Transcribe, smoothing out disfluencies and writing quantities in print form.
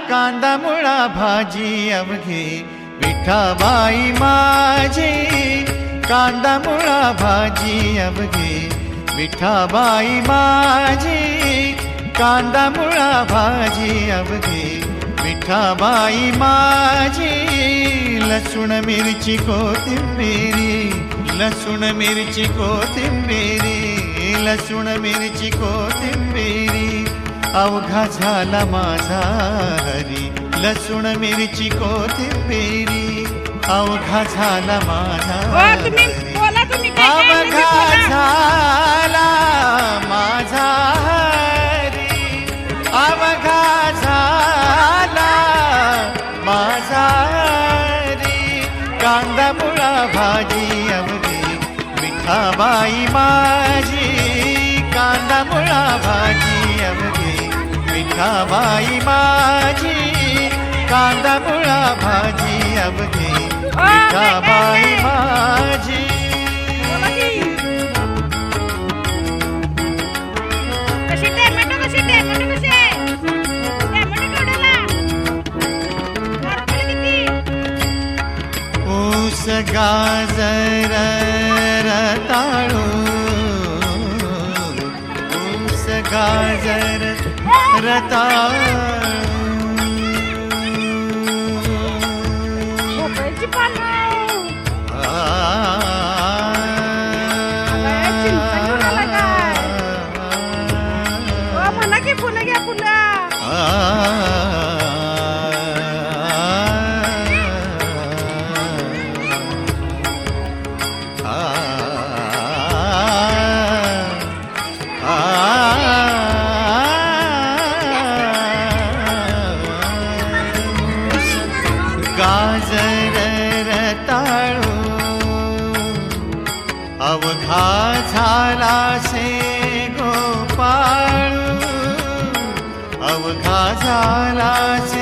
कांदा मुळा भाजी अवघी विठाबाई माझी, कांदा मुळा भाजी अवघी विठाबाई माझी, कांदा मुळा भाजी अवघी विठाबाई माझी. लसूण मिरची कोथिंबिरी, लसूण मिरची कोथिंबिरी, लसूण मिरची कोथिंबिरी अवघा झाला माझा हरी. लसूण मिरची कोथिंबिरी अवघा झाला माझा हरी. अवघा झाला माझा हरी, अवघा झाला माझा हरी. कांदा मुळा भाजी अवघी विठाबाई माझी, कांदा मुळा भाजी अवघी विठाबाई माझी, कांदा मुळा भाजी अवघी विठाबाई माझी. ऊस गाजर रताळू, ऊस गाजर रताळू गाजर रताळू अवघा झाला से गोपाळू, अवघा झाला से